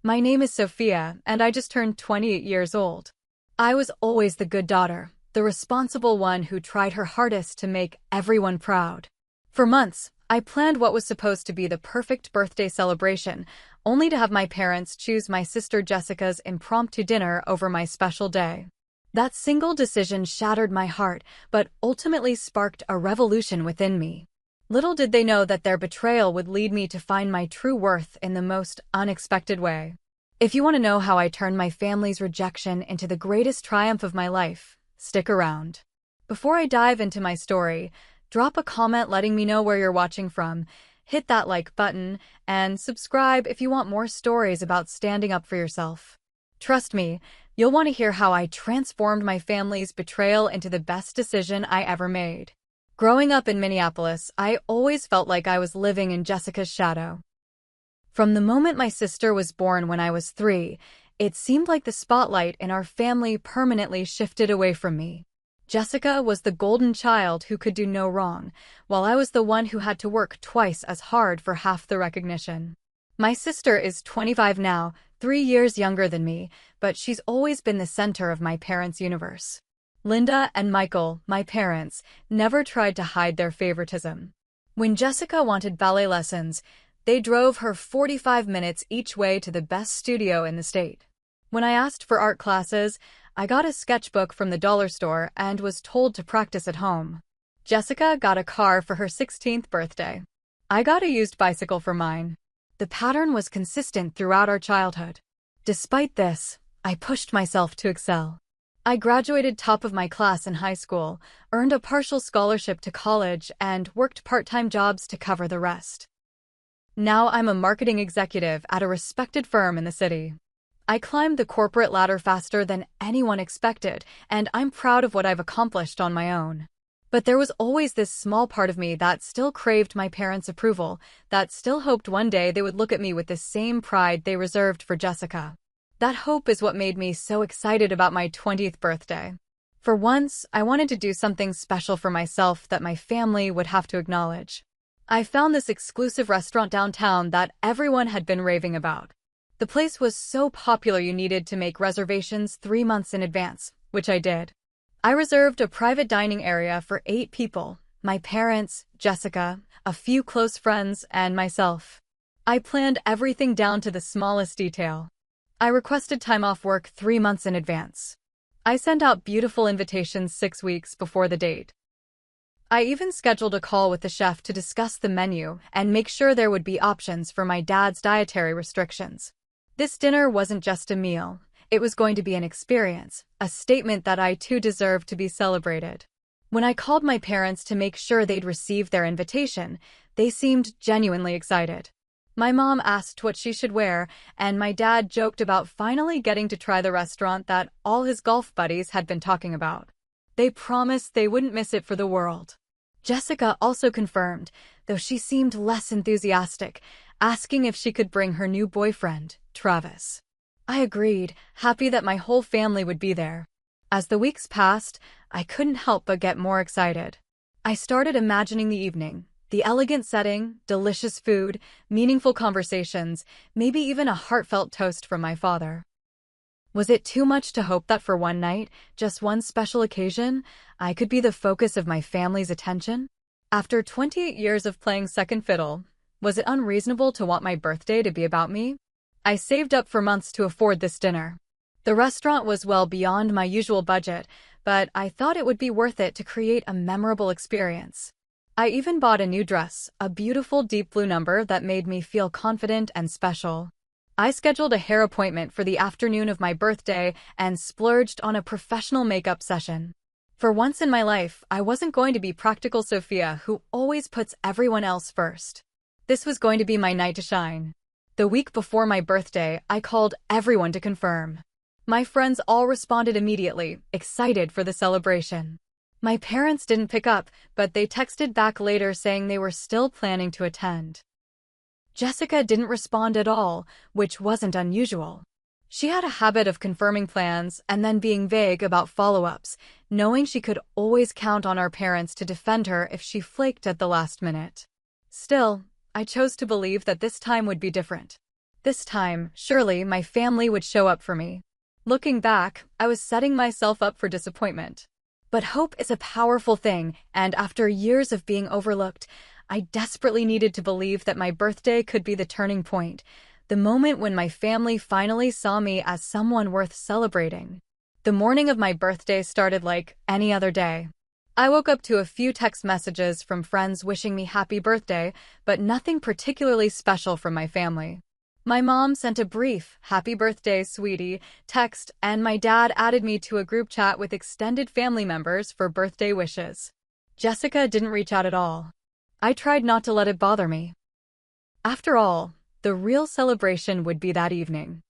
My name is Sophia, and I just turned 28 years old. I was always the good daughter, the responsible one who tried her hardest to make everyone proud. For months, I planned what was supposed to be the perfect birthday celebration, only to have my parents choose my sister Jessica's impromptu dinner over my special day. That single decision shattered my heart, but ultimately sparked a revolution within me. Little did they know that their betrayal would lead me to find my true worth in the most unexpected way. If you want to know how I turned my family's rejection into the greatest triumph of my life, stick around. Before I dive into my story, drop a comment letting me know where you're watching from, hit that like button, and subscribe if you want more stories about standing up for yourself. Trust me, you'll want to hear how I transformed my family's betrayal into the best decision I ever made. Growing up in Minneapolis, I always felt like I was living in Jessica's shadow. From the moment my sister was born when I was 3, it seemed like the spotlight in our family permanently shifted away from me. Jessica was the golden child who could do no wrong, while I was the one who had to work twice as hard for half the recognition. My sister is 25 now, 3 years younger than me, but she's always been the center of my parents' universe. Linda and Michael, my parents, never tried to hide their favoritism. When Jessica wanted ballet lessons, they drove her 45 minutes each way to the best studio in the state. When I asked for art classes, I got a sketchbook from the dollar store and was told to practice at home. Jessica got a car for her 16th birthday. I got a used bicycle for mine. The pattern was consistent throughout our childhood. Despite this, I pushed myself to excel. I graduated top of my class in high school, earned a partial scholarship to college, and worked part-time jobs to cover the rest. Now I'm a marketing executive at a respected firm in the city. I climbed the corporate ladder faster than anyone expected, and I'm proud of what I've accomplished on my own. But there was always this small part of me that still craved my parents' approval, that still hoped one day they would look at me with the same pride they reserved for Jessica. That hope is what made me so excited about my 20th birthday. For once, I wanted to do something special for myself that my family would have to acknowledge. I found this exclusive restaurant downtown that everyone had been raving about. The place was so popular you needed to make reservations 3 months in advance, which I did. I reserved a private dining area for 8 people, my parents, Jessica, a few close friends, and myself. I planned everything down to the smallest detail. I requested time off work 3 months in advance. I sent out beautiful invitations 6 weeks before the date. I even scheduled a call with the chef to discuss the menu and make sure there would be options for my dad's dietary restrictions. This dinner wasn't just a meal. It was going to be an experience, a statement that I too deserved to be celebrated. When I called my parents to make sure they'd received their invitation, they seemed genuinely excited. My mom asked what she should wear, and my dad joked about finally getting to try the restaurant that all his golf buddies had been talking about. They promised they wouldn't miss it for the world. Jessica also confirmed, though she seemed less enthusiastic, asking if she could bring her new boyfriend, Travis. I agreed, happy that my whole family would be there. As the weeks passed, I couldn't help but get more excited. I started imagining the evening. The elegant setting, delicious food, meaningful conversations, maybe even a heartfelt toast from my father. Was it too much to hope that for one night, just one special occasion, I could be the focus of my family's attention? After 28 years of playing second fiddle, was it unreasonable to want my birthday to be about me? I saved up for months to afford this dinner. The restaurant was well beyond my usual budget, but I thought it would be worth it to create a memorable experience. I even bought a new dress, a beautiful deep blue number that made me feel confident and special. I scheduled a hair appointment for the afternoon of my birthday and splurged on a professional makeup session. For once in my life, I wasn't going to be practical Sophia who always puts everyone else first. This was going to be my night to shine. The week before my birthday, I called everyone to confirm. My friends all responded immediately, excited for the celebration. My parents didn't pick up, but they texted back later saying they were still planning to attend. Jessica didn't respond at all, which wasn't unusual. She had a habit of confirming plans and then being vague about follow-ups, knowing she could always count on our parents to defend her if she flaked at the last minute. Still, I chose to believe that this time would be different. This time, surely my family would show up for me. Looking back, I was setting myself up for disappointment. But hope is a powerful thing, and after years of being overlooked, I desperately needed to believe that my birthday could be the turning point, the moment when my family finally saw me as someone worth celebrating. The morning of my birthday started like any other day. I woke up to a few text messages from friends wishing me happy birthday, but nothing particularly special from my family. My mom sent a brief, "Happy birthday, sweetie," text, and my dad added me to a group chat with extended family members for birthday wishes. Jessica didn't reach out at all. I tried not to let it bother me. After all, the real celebration would be that evening.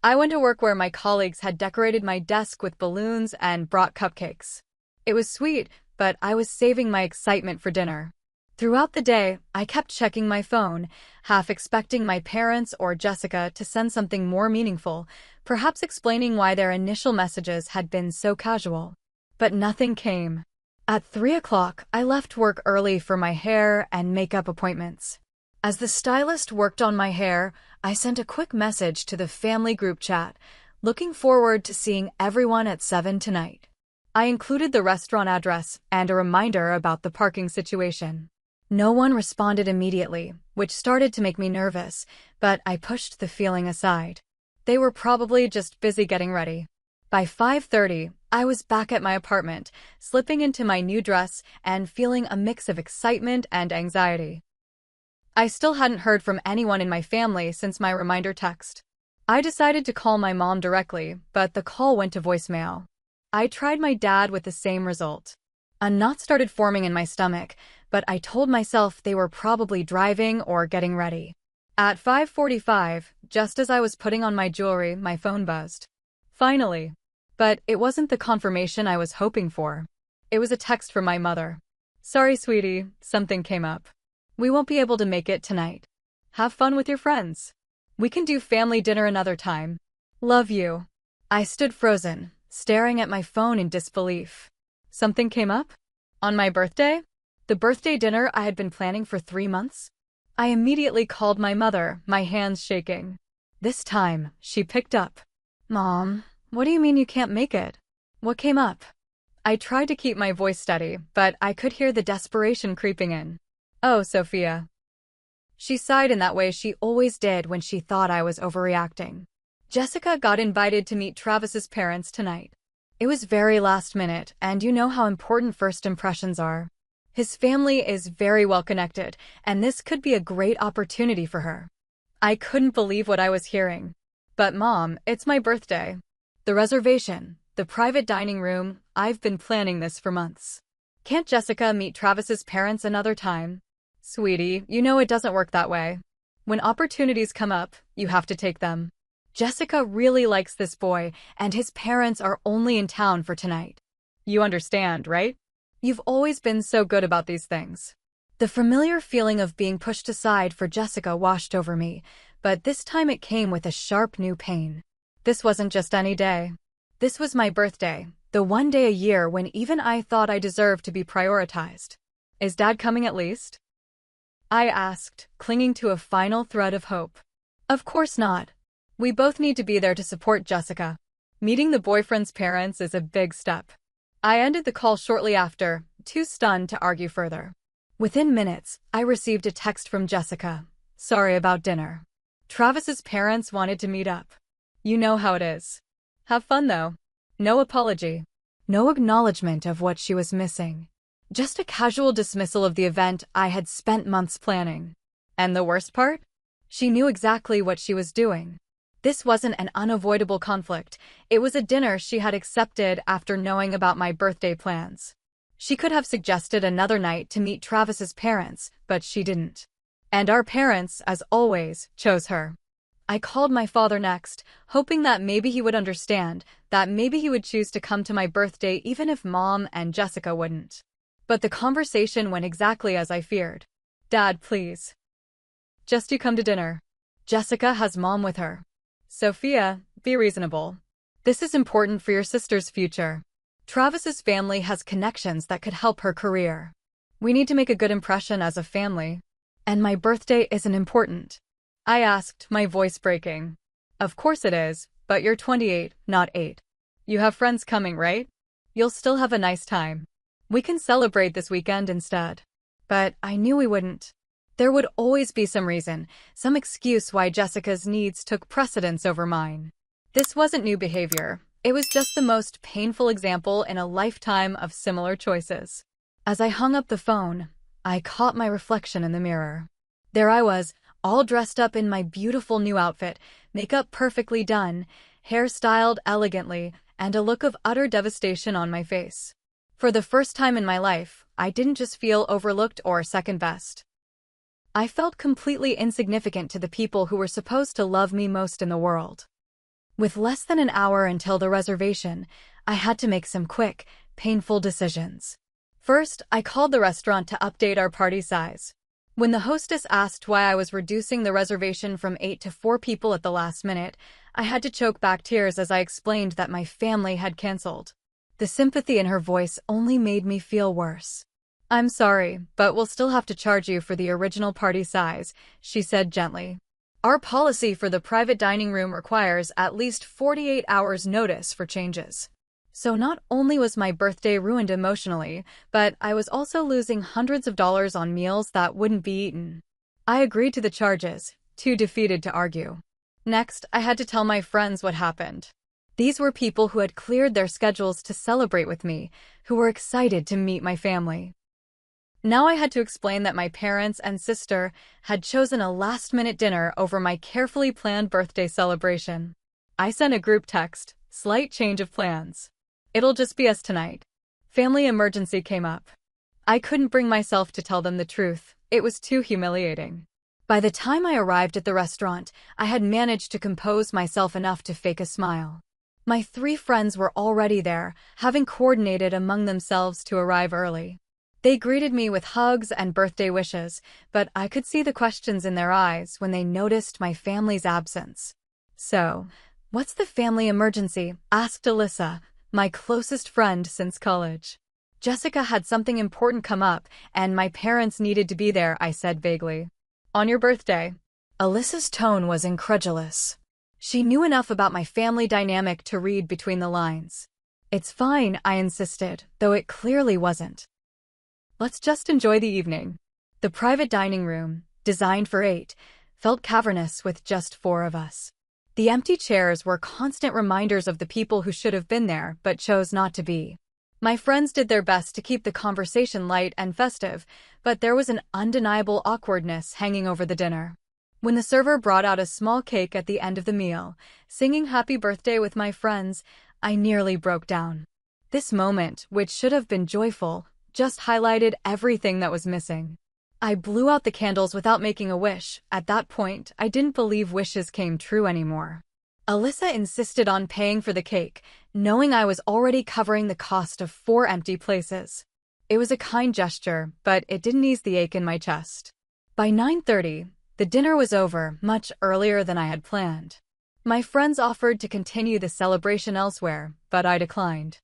I went to work where my colleagues had decorated my desk with balloons and brought cupcakes. It was sweet, but I was saving my excitement for dinner. Throughout the day, I kept checking my phone, half expecting my parents or Jessica to send something more meaningful, perhaps explaining why their initial messages had been so casual. But nothing came. At 3 o'clock, I left work early for my hair and makeup appointments. As the stylist worked on my hair, I sent a quick message to the family group chat, looking forward to seeing everyone at 7 tonight. I included the restaurant address and a reminder about the parking situation. No one responded immediately, which started to make me nervous, but I pushed the feeling aside. They were probably just busy getting ready. By 5:30, I was back at my apartment, slipping into my new dress and feeling a mix of excitement and anxiety. I still hadn't heard from anyone in my family since my reminder text. I decided to call my mom directly, but the call went to voicemail. I tried my dad with the same result. A knot started forming in my stomach, but I told myself they were probably driving or getting ready. At 5:45, just as I was putting on my jewelry, my phone buzzed. Finally. But it wasn't the confirmation I was hoping for. It was a text from my mother. "Sorry, sweetie, something came up. We won't be able to make it tonight. Have fun with your friends. We can do family dinner another time. Love you." I stood frozen, staring at my phone in disbelief. Something came up? On my birthday? The birthday dinner I had been planning for 3 months? I immediately called my mother, my hands shaking. This time, she picked up. "Mom, what do you mean you can't make it? What came up?" I tried to keep my voice steady, but I could hear the desperation creeping in. "Oh, Sophia." She sighed in that way she always did when she thought I was overreacting. "Jessica got invited to meet Travis's parents tonight. It was very last minute, and you know how important first impressions are. His family is very well connected, and this could be a great opportunity for her." I couldn't believe what I was hearing. "But Mom, it's my birthday. The reservation, the private dining room, I've been planning this for months. Can't Jessica meet Travis's parents another time?" "Sweetie, you know it doesn't work that way. When opportunities come up, you have to take them. Jessica really likes this boy, and his parents are only in town for tonight. You understand, right? You've always been so good about these things." The familiar feeling of being pushed aside for Jessica washed over me, but this time it came with a sharp new pain. This wasn't just any day. This was my birthday, the one day a year when even I thought I deserved to be prioritized. "Is Dad coming at least?" I asked, clinging to a final thread of hope. "Of course not. We both need to be there to support Jessica. Meeting the boyfriend's parents is a big step." I ended the call shortly after, too stunned to argue further. Within minutes, I received a text from Jessica. "Sorry about dinner. Travis's parents wanted to meet up. You know how it is. Have fun though." No apology. No acknowledgement of what she was missing. Just a casual dismissal of the event I had spent months planning. And the worst part? She knew exactly what she was doing. This wasn't an unavoidable conflict. It was a dinner she had accepted after knowing about my birthday plans. She could have suggested another night to meet Travis's parents, but she didn't. And our parents, as always, chose her. I called my father next, hoping that maybe he would understand, that maybe he would choose to come to my birthday even if Mom and Jessica wouldn't. But the conversation went exactly as I feared. "Dad, please. Just you come to dinner. Jessica has Mom with her. Sophia, be reasonable. This is important for your sister's future. Travis's family has connections that could help her career. We need to make a good impression as a family. And my birthday isn't important." I asked, my voice breaking. Of course it is, but you're 28, not 8. You have friends coming, right? You'll still have a nice time. We can celebrate this weekend instead. But I knew we wouldn't. There would always be some reason, some excuse why Jessica's needs took precedence over mine. This wasn't new behavior. It was just the most painful example in a lifetime of similar choices. As I hung up the phone, I caught my reflection in the mirror. There I was, all dressed up in my beautiful new outfit, makeup perfectly done, hair styled elegantly, and a look of utter devastation on my face. For the first time in my life, I didn't just feel overlooked or second best. I felt completely insignificant to the people who were supposed to love me most in the world. With less than an hour until the reservation, I had to make some quick, painful decisions. First, I called the restaurant to update our party size. When the hostess asked why I was reducing the reservation from 8 to 4 people at the last minute, I had to choke back tears as I explained that my family had canceled. The sympathy in her voice only made me feel worse. "I'm sorry, but we'll still have to charge you for the original party size," she said gently. "Our policy for the private dining room requires at least 48 hours notice for changes." So not only was my birthday ruined emotionally, but I was also losing hundreds of dollars on meals that wouldn't be eaten. I agreed to the charges, too defeated to argue. Next, I had to tell my friends what happened. These were people who had cleared their schedules to celebrate with me, who were excited to meet my family. Now I had to explain that my parents and sister had chosen a last-minute dinner over my carefully planned birthday celebration. I sent a group text, "Slight change of plans. It'll just be us tonight." Family emergency came up. I couldn't bring myself to tell them the truth. It was too humiliating. By the time I arrived at the restaurant, I had managed to compose myself enough to fake a smile. My 3 friends were already there, having coordinated among themselves to arrive early. They greeted me with hugs and birthday wishes, but I could see the questions in their eyes when they noticed my family's absence. "So, what's the family emergency?" asked Alyssa, my closest friend since college. "Jessica had something important come up, and my parents needed to be there," I said vaguely. "On your birthday?" Alyssa's tone was incredulous. She knew enough about my family dynamic to read between the lines. "It's fine," I insisted, though it clearly wasn't. "Let's just enjoy the evening." The private dining room, designed for 8, felt cavernous with just 4 of us. The empty chairs were constant reminders of the people who should have been there but chose not to be. My friends did their best to keep the conversation light and festive, but there was an undeniable awkwardness hanging over the dinner. When the server brought out a small cake at the end of the meal, singing happy birthday with my friends, I nearly broke down. This moment, which should have been joyful, just highlighted everything that was missing. I blew out the candles without making a wish. At that point, I didn't believe wishes came true anymore. Alyssa insisted on paying for the cake, knowing I was already covering the cost of 4 empty places. It was a kind gesture, but it didn't ease the ache in my chest. By 9:30, the dinner was over, much earlier than I had planned. My friends offered to continue the celebration elsewhere, but I declined.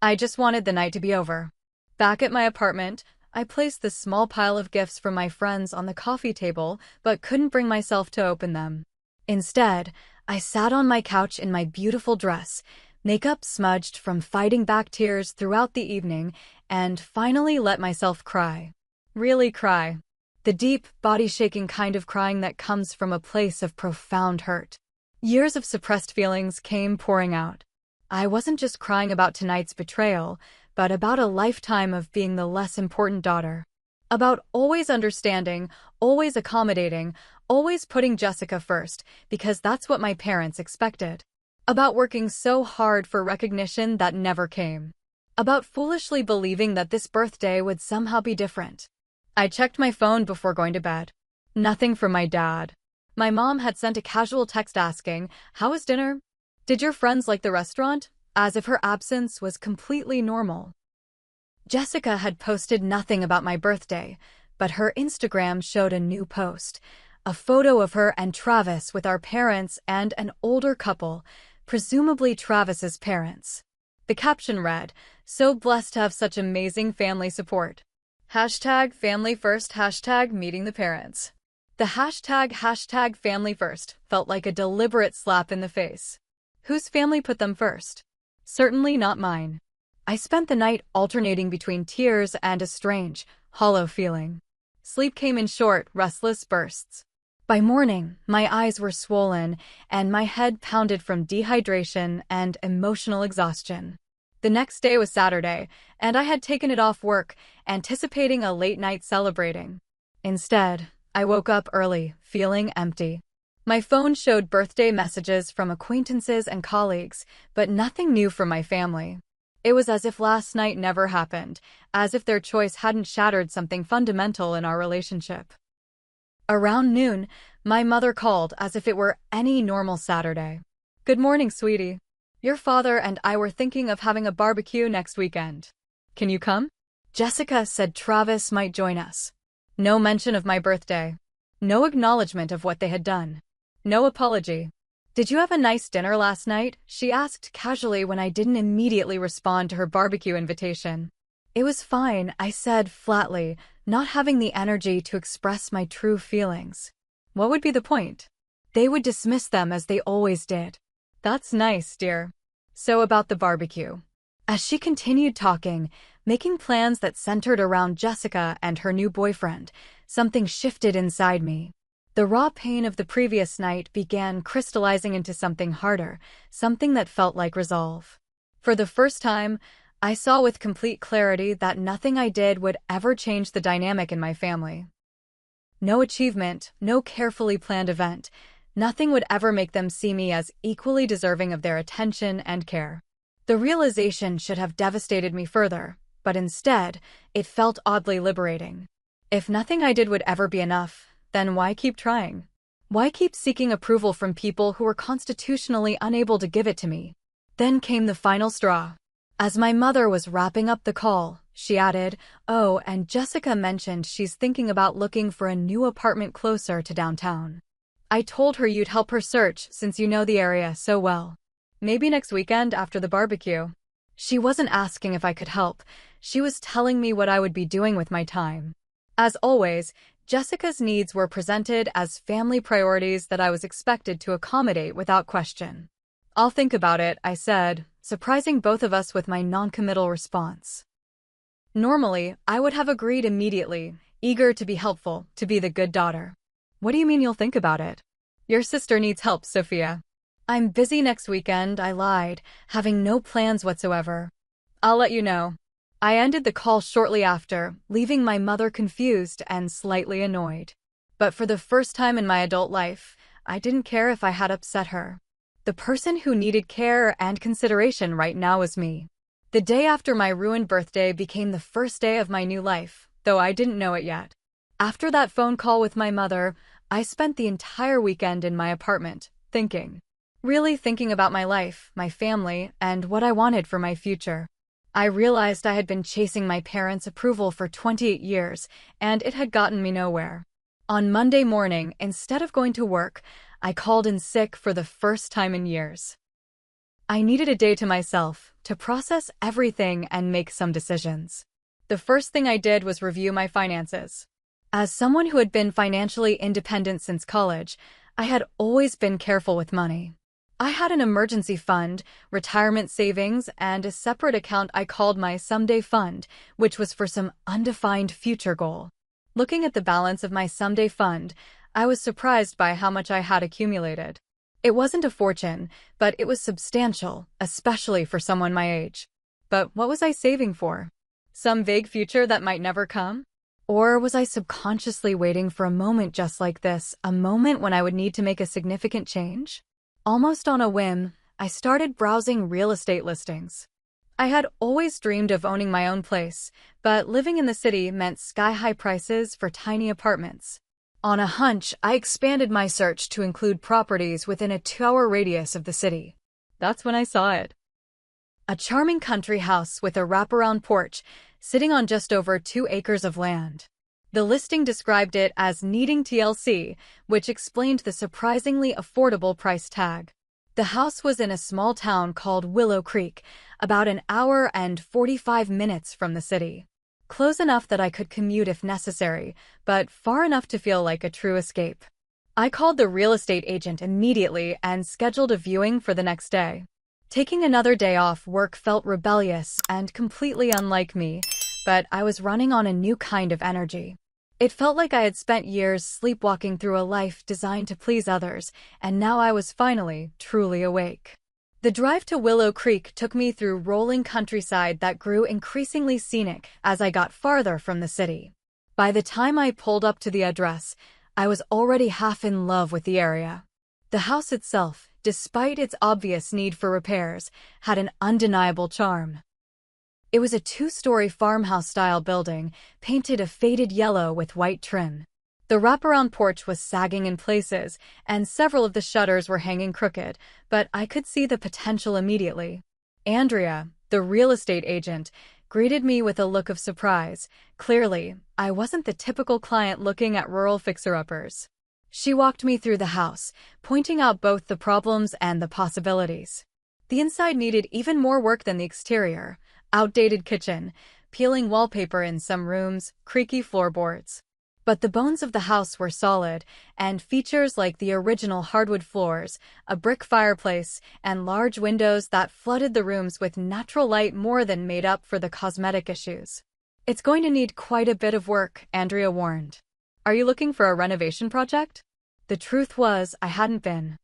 I just wanted the night to be over. Back at my apartment, I placed the small pile of gifts from my friends on the coffee table, but couldn't bring myself to open them. Instead, I sat on my couch in my beautiful dress, makeup smudged from fighting back tears throughout the evening, and finally let myself cry. Really cry. The deep, body-shaking kind of crying that comes from a place of profound hurt. Years of suppressed feelings came pouring out. I wasn't just crying about tonight's betrayal, but about a lifetime of being the less important daughter. About always understanding, always accommodating, always putting Jessica first, because that's what my parents expected. About working so hard for recognition that never came. About foolishly believing that this birthday would somehow be different. I checked my phone before going to bed. Nothing from my dad. My mom had sent a casual text asking, "How was dinner? Did your friends like the restaurant?" As if her absence was completely normal. Jessica had posted nothing about my birthday, but her Instagram showed a new post, a photo of her and Travis with our parents and an older couple, presumably Travis's parents. The caption read, "So blessed to have such amazing family support. #family first #meeting the parents." The hashtag family first felt like a deliberate slap in the face. Whose family put them first? Certainly not mine. I spent the night alternating between tears and a strange, hollow feeling. Sleep came in short, restless bursts. By morning, my eyes were swollen and my head pounded from dehydration and emotional exhaustion. The next day was Saturday, and I had taken it off work, anticipating a late night celebrating. Instead, I woke up early, feeling empty. My phone showed birthday messages from acquaintances and colleagues, but nothing new from my family. It was as if last night never happened, as if their choice hadn't shattered something fundamental in our relationship. Around noon, my mother called as if it were any normal Saturday. "Good morning, sweetie. Your father and I were thinking of having a barbecue next weekend. Can you come?" Jessica said Travis might join us. No mention of my birthday. No acknowledgement of what they had done. No apology. "Did you have a nice dinner last night?" she asked casually when I didn't immediately respond to her barbecue invitation. "It was fine," I said flatly, not having the energy to express my true feelings. What would be the point? They would dismiss them as they always did. "That's nice, dear. So about the barbecue." As she continued talking, making plans that centered around Jessica and her new boyfriend, something shifted inside me. The raw pain of the previous night began crystallizing into something harder, something that felt like resolve. For the first time, I saw with complete clarity that nothing I did would ever change the dynamic in my family. No achievement, no carefully planned event, nothing would ever make them see me as equally deserving of their attention and care. The realization should have devastated me further, but instead, it felt oddly liberating. If nothing I did would ever be enough, then why keep trying? Why keep seeking approval from people who were constitutionally unable to give it to me? Then came the final straw. As my mother was wrapping up the call, she added, "Oh, and Jessica mentioned she's thinking about looking for a new apartment closer to downtown. I told her you'd help her search since you know the area so well. Maybe next weekend after the barbecue." She wasn't asking if I could help. She was telling me what I would be doing with my time. As always, Jessica's needs were presented as family priorities that I was expected to accommodate without question. "I'll think about it," I said, surprising both of us with my noncommittal response. Normally, I would have agreed immediately, eager to be helpful, to be the good daughter. "What do you mean you'll think about it?" "Your sister needs help, Sophia." "I'm busy next weekend," I lied, having no plans whatsoever. "I'll let you know." I ended the call shortly after, leaving my mother confused and slightly annoyed. But for the first time in my adult life, I didn't care if I had upset her. The person who needed care and consideration right now was me. The day after my ruined birthday became the first day of my new life, though I didn't know it yet. After that phone call with my mother, I spent the entire weekend in my apartment, thinking. Really thinking about my life, my family, and what I wanted for my future. I realized I had been chasing my parents' approval for 28 years, and it had gotten me nowhere. On Monday morning, instead of going to work, I called in sick for the first time in years. I needed a day to myself, to process everything and make some decisions. The first thing I did was review my finances. As someone who had been financially independent since college, I had always been careful with money. I had an emergency fund, retirement savings, and a separate account I called my someday fund, which was for some undefined future goal. Looking at the balance of my someday fund, I was surprised by how much I had accumulated. It wasn't a fortune, but it was substantial, especially for someone my age. But what was I saving for? Some vague future that might never come? Or was I subconsciously waiting for a moment just like this, a moment when I would need to make a significant change? Almost on a whim, I started browsing real estate listings. I had always dreamed of owning my own place, but living in the city meant sky-high prices for tiny apartments. On a hunch, I expanded my search to include properties within a 2-hour radius of the city. That's when I saw it. A charming country house with a wraparound porch, sitting on just over 2 acres of land. The listing described it as needing TLC, which explained the surprisingly affordable price tag. The house was in a small town called Willow Creek, about an hour and 45 minutes from the city. close enough that I could commute if necessary, but far enough to feel like a true escape. I called the real estate agent immediately and scheduled a viewing for the next day. Taking another day off work felt rebellious and completely unlike me, but I was running on a new kind of energy. It felt like I had spent years sleepwalking through a life designed to please others, and now I was finally truly awake. The drive to Willow Creek took me through rolling countryside that grew increasingly scenic as I got farther from the city. By the time I pulled up to the address, I was already half in love with the area. The house itself, despite its obvious need for repairs, had an undeniable charm. It was a two-story farmhouse-style building, painted a faded yellow with white trim. The wraparound porch was sagging in places, and several of the shutters were hanging crooked, but I could see the potential immediately. Andrea, the real estate agent, greeted me with a look of surprise. Clearly, I wasn't the typical client looking at rural fixer-uppers. She walked me through the house, pointing out both the problems and the possibilities. The inside needed even more work than the exterior. Outdated kitchen, peeling wallpaper in some rooms, creaky floorboards. But the bones of the house were solid, and features like the original hardwood floors, a brick fireplace, and large windows that flooded the rooms with natural light more than made up for the cosmetic issues. "It's going to need quite a bit of work," Andrea warned. "Are you looking for a renovation project?" The truth was, I hadn't been.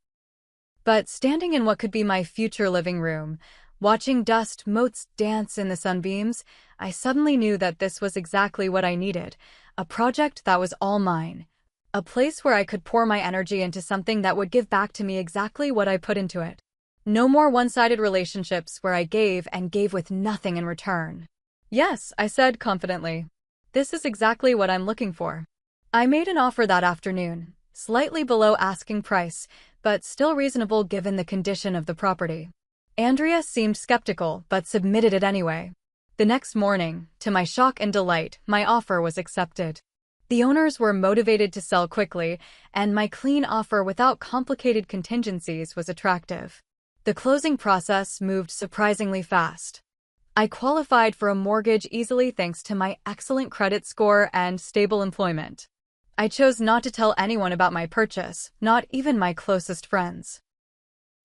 But standing in what could be my future living room, watching dust motes dance in the sunbeams, I suddenly knew that this was exactly what I needed, a project that was all mine, a place where I could pour my energy into something that would give back to me exactly what I put into it. No more one-sided relationships where I gave and gave with nothing in return. "Yes," I said confidently. "This is exactly what I'm looking for." I made an offer that afternoon, slightly below asking price, but still reasonable given the condition of the property. Andrea seemed skeptical, but submitted it anyway. The next morning, to my shock and delight, my offer was accepted. The owners were motivated to sell quickly, and my clean offer without complicated contingencies was attractive. The closing process moved surprisingly fast. I qualified for a mortgage easily thanks to my excellent credit score and stable employment. I chose not to tell anyone about my purchase, not even my closest friends.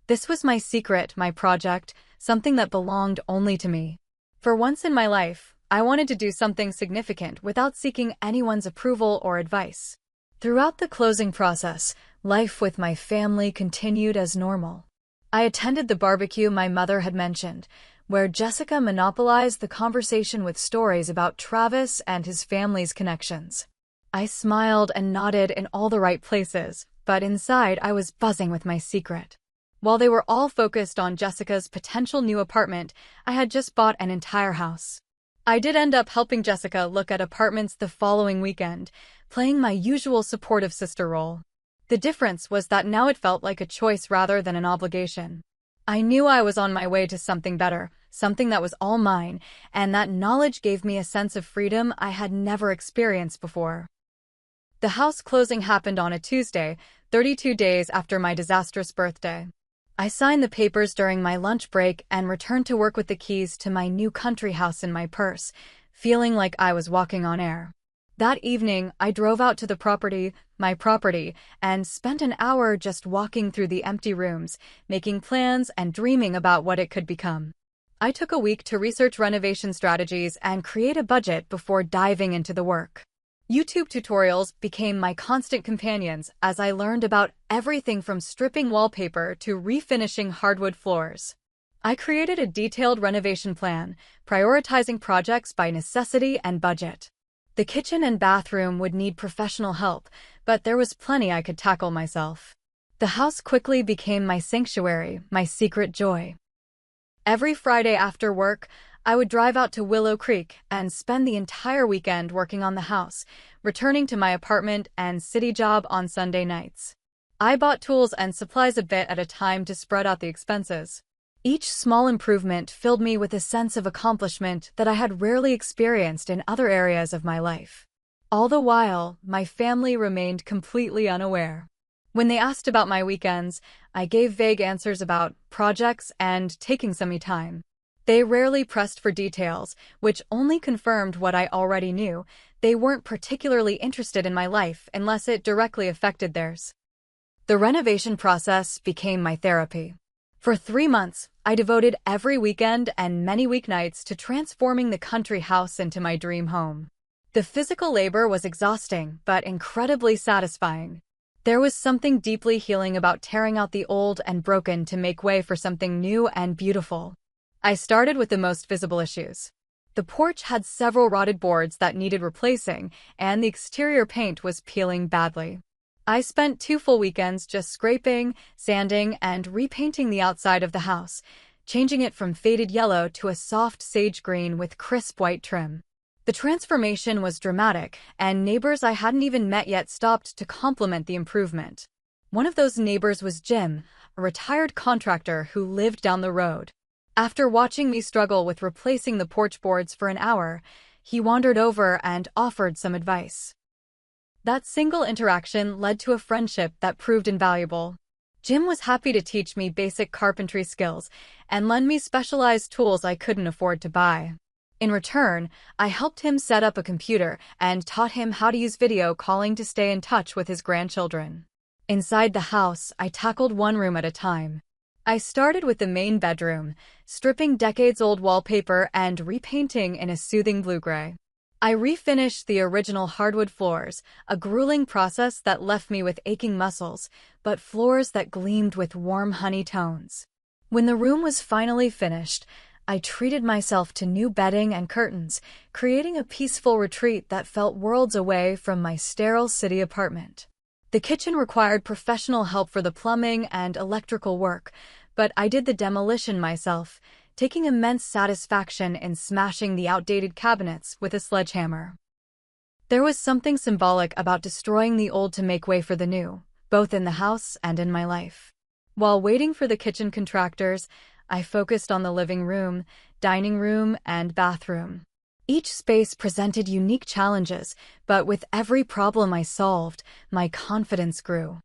This was my secret, my project, something that belonged only to me. For once in my life, I wanted to do something significant without seeking anyone's approval or advice. Throughout the closing process, life with my family continued as normal. I attended the barbecue my mother had mentioned, where Jessica monopolized the conversation with stories about Travis and his family's connections. I smiled and nodded in all the right places, but inside I was buzzing with my secret. While they were all focused on Jessica's potential new apartment, I had just bought an entire house. I did end up helping Jessica look at apartments the following weekend, playing my usual supportive sister role. The difference was that now it felt like a choice rather than an obligation. I knew I was on my way to something better, something that was all mine, and that knowledge gave me a sense of freedom I had never experienced before. The house closing happened on a Tuesday, 32 days after my disastrous birthday. I signed the papers during my lunch break and returned to work with the keys to my new country house in my purse, feeling like I was walking on air. That evening, I drove out to my property, and spent an hour just walking through the empty rooms, making plans and dreaming about what it could become. I took a week to research renovation strategies and create a budget before diving into the work. YouTube tutorials became my constant companions as I learned about everything from stripping wallpaper to refinishing hardwood floors. I created a detailed renovation plan, prioritizing projects by necessity and budget. The kitchen and bathroom would need professional help, but there was plenty I could tackle myself. The house quickly became my sanctuary, my secret joy. Every Friday after work, I would drive out to Willow Creek and spend the entire weekend working on the house, returning to my apartment and city job on Sunday nights. I bought tools and supplies a bit at a time to spread out the expenses. Each small improvement filled me with a sense of accomplishment that I had rarely experienced in other areas of my life. All the while, my family remained completely unaware. When they asked about my weekends, I gave vague answers about projects and taking some me time. They rarely pressed for details, which only confirmed what I already knew. They weren't particularly interested in my life unless it directly affected theirs. The renovation process became my therapy. For 3 months, I devoted every weekend and many weeknights to transforming the country house into my dream home. The physical labor was exhausting, but incredibly satisfying. There was something deeply healing about tearing out the old and broken to make way for something new and beautiful. I started with the most visible issues. The porch had several rotted boards that needed replacing, and the exterior paint was peeling badly. I spent 2 full weekends just scraping, sanding, and repainting the outside of the house, changing it from faded yellow to a soft sage green with crisp white trim. The transformation was dramatic, and neighbors I hadn't even met yet stopped to compliment the improvement. One of those neighbors was Jim, a retired contractor who lived down the road. After watching me struggle with replacing the porch boards for an hour, he wandered over and offered some advice. That single interaction led to a friendship that proved invaluable. Jim was happy to teach me basic carpentry skills and lend me specialized tools I couldn't afford to buy. In return, I helped him set up a computer and taught him how to use video calling to stay in touch with his grandchildren. Inside the house, I tackled one room at a time. I started with the main bedroom, stripping decades-old wallpaper and repainting in a soothing blue-gray. I refinished the original hardwood floors, a grueling process that left me with aching muscles, but floors that gleamed with warm honey tones. When the room was finally finished, I treated myself to new bedding and curtains, creating a peaceful retreat that felt worlds away from my sterile city apartment. The kitchen required professional help for the plumbing and electrical work, but I did the demolition myself, taking immense satisfaction in smashing the outdated cabinets with a sledgehammer. There was something symbolic about destroying the old to make way for the new, both in the house and in my life. While waiting for the kitchen contractors, I focused on the living room, dining room, and bathroom. Each space presented unique challenges, but with every problem I solved, my confidence grew.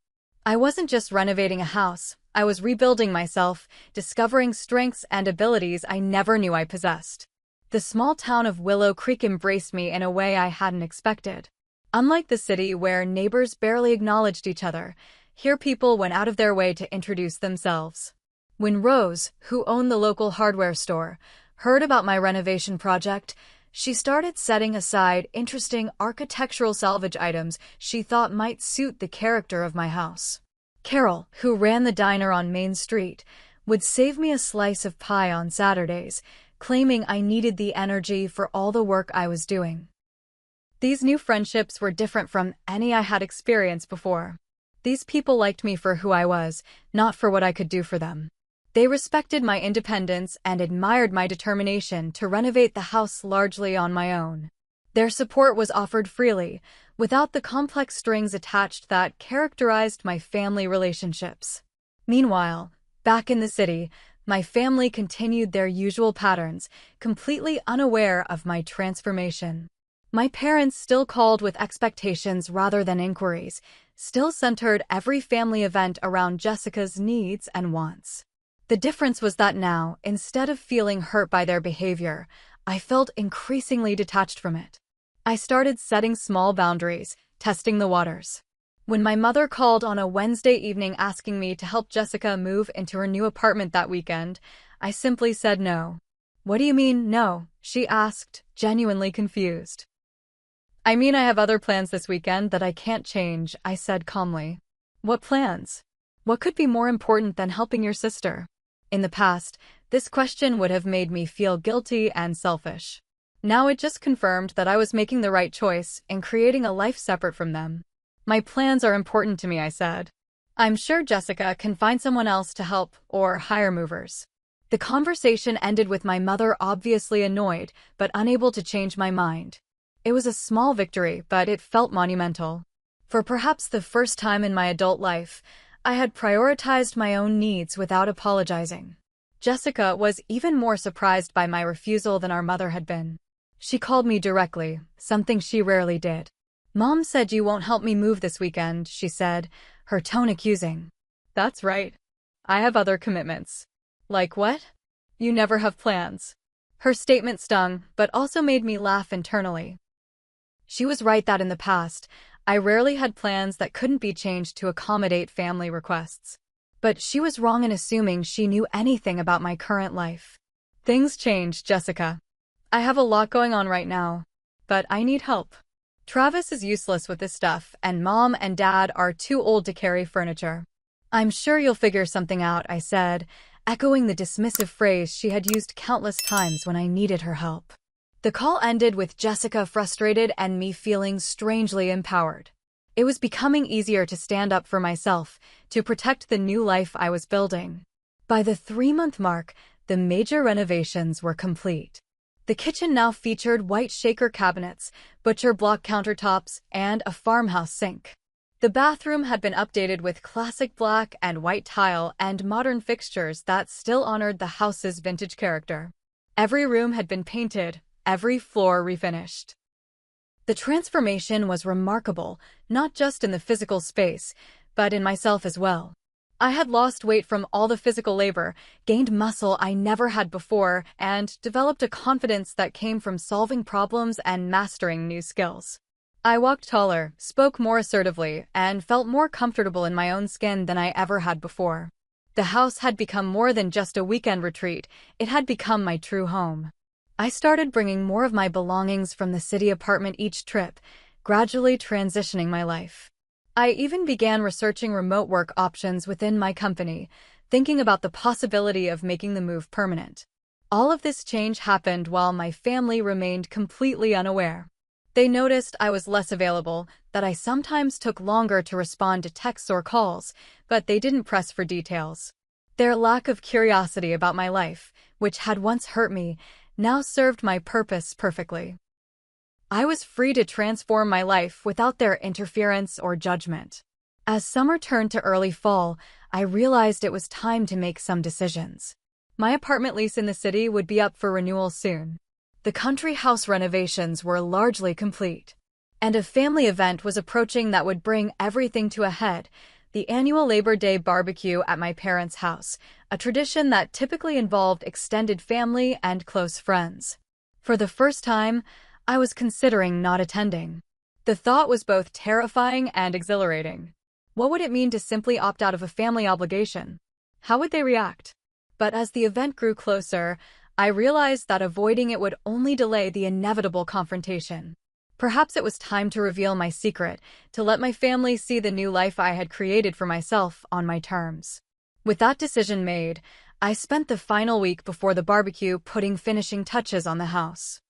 I wasn't just renovating a house, I was rebuilding myself, discovering strengths and abilities I never knew I possessed. The small town of Willow Creek embraced me in a way I hadn't expected. Unlike the city where neighbors barely acknowledged each other, here people went out of their way to introduce themselves. When Rose, who owned the local hardware store, heard about my renovation project, she started setting aside interesting architectural salvage items she thought might suit the character of my house. Carol, who ran the diner on Main Street, would save me a slice of pie on Saturdays, claiming I needed the energy for all the work I was doing. These new friendships were different from any I had experienced before. These people liked me for who I was, not for what I could do for them. They respected my independence and admired my determination to renovate the house largely on my own. Their support was offered freely, without the complex strings attached that characterized my family relationships. Meanwhile, back in the city, my family continued their usual patterns, completely unaware of my transformation. My parents still called with expectations rather than inquiries, still centered every family event around Jessica's needs and wants. The difference was that now, instead of feeling hurt by their behavior, I felt increasingly detached from it. I started setting small boundaries, testing the waters. When my mother called on a Wednesday evening asking me to help Jessica move into her new apartment that weekend, I simply said no. "What do you mean, no?" she asked, genuinely confused. "I mean I have other plans this weekend that I can't change," I said calmly. "What plans? What could be more important than helping your sister?" In the past, this question would have made me feel guilty and selfish. Now it just confirmed that I was making the right choice in creating a life separate from them. "My plans are important to me," I said. "I'm sure Jessica can find someone else to help or hire movers." The conversation ended with my mother obviously annoyed, but unable to change my mind. It was a small victory, but it felt monumental. For perhaps the first time in my adult life, I had prioritized my own needs without apologizing. Jessica was even more surprised by my refusal than our mother had been. She called me directly, something she rarely did. "Mom said you won't help me move this weekend," she said, her tone accusing. "That's right. I have other commitments." "Like what?" You never have plans. Her statement stung, but also made me laugh internally. She was right that in the past, I rarely had plans that couldn't be changed to accommodate family requests. But she was wrong in assuming she knew anything about my current life. Things change, Jessica. I have a lot going on right now, but I need help. Travis is useless with this stuff, and Mom and Dad are too old to carry furniture. I'm sure you'll figure something out, I said, echoing the dismissive phrase she had used countless times when I needed her help. The call ended with Jessica frustrated and me feeling strangely empowered. It was becoming easier to stand up for myself, to protect the new life I was building. By the 3-month mark, the major renovations were complete. The kitchen now featured white shaker cabinets, butcher block countertops, and a farmhouse sink. The bathroom had been updated with classic black and white tile and modern fixtures that still honored the house's vintage character. Every room had been painted, every floor refinished. The transformation was remarkable, not just in the physical space, but in myself as well. I had lost weight from all the physical labor, gained muscle I never had before, and developed a confidence that came from solving problems and mastering new skills. I walked taller, spoke more assertively, and felt more comfortable in my own skin than I ever had before. The house had become more than just a weekend retreat, it had become my true home. I started bringing more of my belongings from the city apartment each trip, gradually transitioning my life. I even began researching remote work options within my company, thinking about the possibility of making the move permanent. All of this change happened while my family remained completely unaware. They noticed I was less available, that I sometimes took longer to respond to texts or calls, but they didn't press for details. Their lack of curiosity about my life, which had once hurt me, now served my purpose perfectly. I was free to transform my life without their interference or judgment. As summer turned to early fall, I realized it was time to make some decisions. My apartment lease in the city would be up for renewal soon. The country house renovations were largely complete, and a family event was approaching that would bring everything to a head, the annual Labor Day barbecue at my parents' house, a tradition that typically involved extended family and close friends. For the first time, I was considering not attending. The thought was both terrifying and exhilarating. What would it mean to simply opt out of a family obligation? How would they react? But as the event grew closer, I realized that avoiding it would only delay the inevitable confrontation. Perhaps it was time to reveal my secret, to let my family see the new life I had created for myself on my terms. With that decision made, I spent the final week before the barbecue putting finishing touches on the house.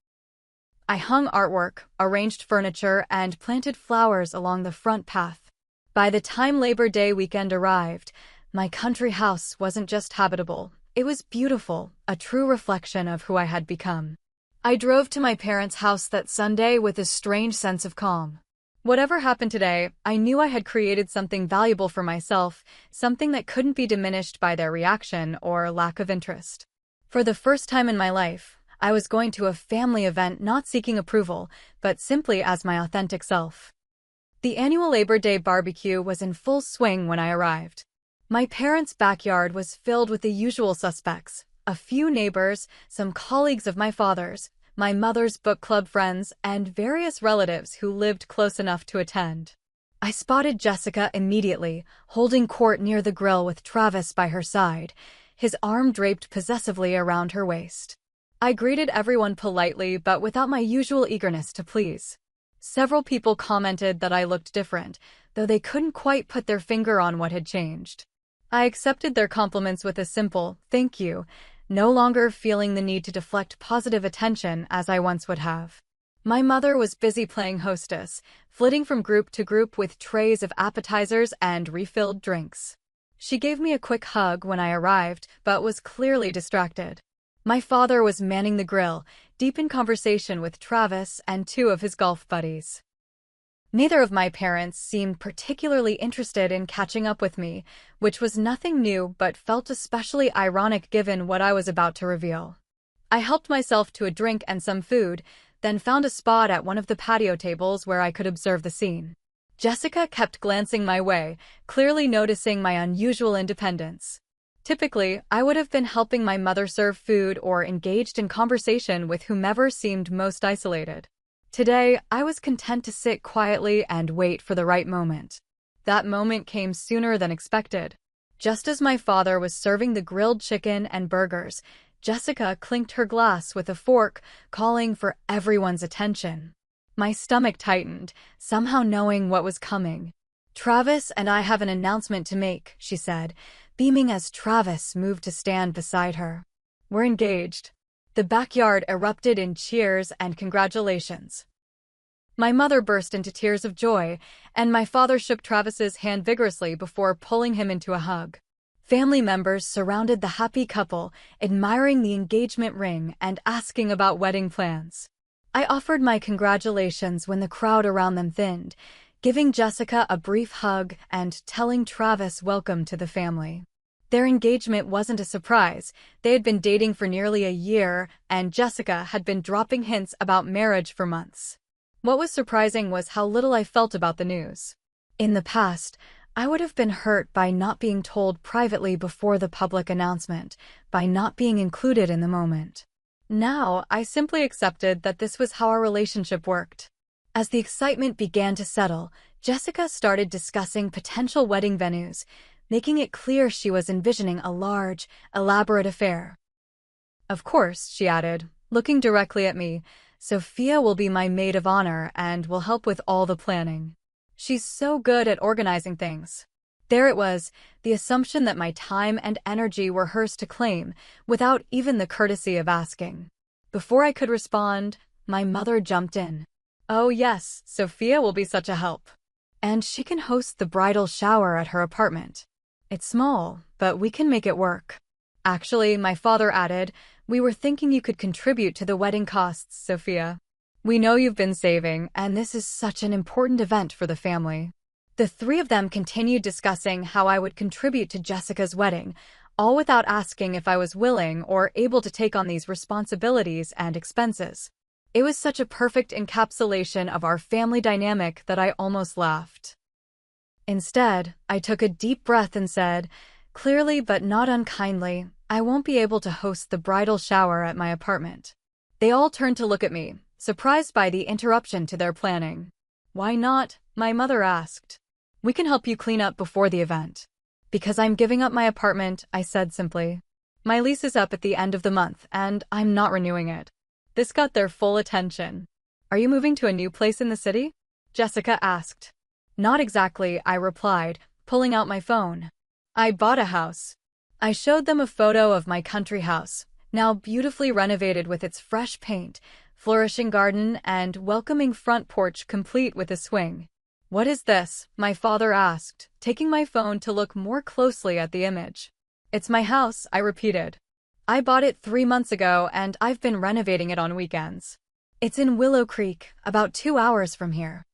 I hung artwork, arranged furniture, and planted flowers along the front path. By the time Labor Day weekend arrived, my country house wasn't just habitable, it was beautiful, a true reflection of who I had become. I drove to my parents' house that Sunday with a strange sense of calm. Whatever happened today, I knew I had created something valuable for myself, something that couldn't be diminished by their reaction or lack of interest. For the first time in my life, I was going to a family event not seeking approval, but simply as my authentic self. The annual Labor Day barbecue was in full swing when I arrived. My parents' backyard was filled with the usual suspects, a few neighbors, some colleagues of my father's, my mother's book club friends, and various relatives who lived close enough to attend. I spotted Jessica immediately, holding court near the grill with Travis by her side, his arm draped possessively around her waist. I greeted everyone politely but without my usual eagerness to please. Several people commented that I looked different, though they couldn't quite put their finger on what had changed. I accepted their compliments with a simple, thank you, no longer feeling the need to deflect positive attention as I once would have. My mother was busy playing hostess, flitting from group to group with trays of appetizers and refilled drinks. She gave me a quick hug when I arrived, but was clearly distracted. My father was manning the grill, deep in conversation with Travis and 2 of his golf buddies. Neither of my parents seemed particularly interested in catching up with me, which was nothing new but felt especially ironic given what I was about to reveal. I helped myself to a drink and some food, then found a spot at one of the patio tables where I could observe the scene. Jessica kept glancing my way, clearly noticing my unusual independence. Typically, I would have been helping my mother serve food or engaged in conversation with whomever seemed most isolated. Today, I was content to sit quietly and wait for the right moment. That moment came sooner than expected. Just as my father was serving the grilled chicken and burgers, Jessica clinked her glass with a fork, calling for everyone's attention. My stomach tightened, somehow knowing what was coming. "Travis and I have an announcement to make," she said, beaming as Travis moved to stand beside her. "We're engaged." The backyard erupted in cheers and congratulations. My mother burst into tears of joy, and my father shook Travis's hand vigorously before pulling him into a hug. Family members surrounded the happy couple, admiring the engagement ring and asking about wedding plans. I offered my congratulations when the crowd around them thinned, giving Jessica a brief hug and telling Travis welcome to the family. Their engagement wasn't a surprise. They had been dating for nearly a year, and Jessica had been dropping hints about marriage for months. What was surprising was how little I felt about the news. In the past, I would have been hurt by not being told privately before the public announcement, by not being included in the moment. Now, I simply accepted that this was how our relationship worked. As the excitement began to settle, Jessica started discussing potential wedding venues, making it clear she was envisioning a large, elaborate affair. "Of course," she added, looking directly at me, "Sophia will be my maid of honor and will help with all the planning. She's so good at organizing things." There it was, the assumption that my time and energy were hers to claim, without even the courtesy of asking. Before I could respond, my mother jumped in. "Oh yes, Sophia will be such a help. And she can host the bridal shower at her apartment. It's small, but we can make it work." "Actually," my father added, "we were thinking you could contribute to the wedding costs, Sophia. We know you've been saving, and this is such an important event for the family." The three of them continued discussing how I would contribute to Jessica's wedding, all without asking if I was willing or able to take on these responsibilities and expenses. It was such a perfect encapsulation of our family dynamic that I almost laughed. Instead, I took a deep breath and said, clearly but not unkindly, "I won't be able to host the bridal shower at my apartment." They all turned to look at me, surprised by the interruption to their planning. "Why not?" my mother asked. "We can help you clean up before the event." "Because I'm giving up my apartment," I said simply. "My lease is up at the end of the month, and I'm not renewing it." This got their full attention. "Are you moving to a new place in the city?" Jessica asked. "Not exactly," I replied, pulling out my phone. "I bought a house." I showed them a photo of my country house, now beautifully renovated with its fresh paint, flourishing garden, and welcoming front porch complete with a swing. "What is this?" my father asked, taking my phone to look more closely at the image. "It's my house," I repeated. "I bought it 3 months ago, and I've been renovating it on weekends. It's in Willow Creek, about 2 hours from here."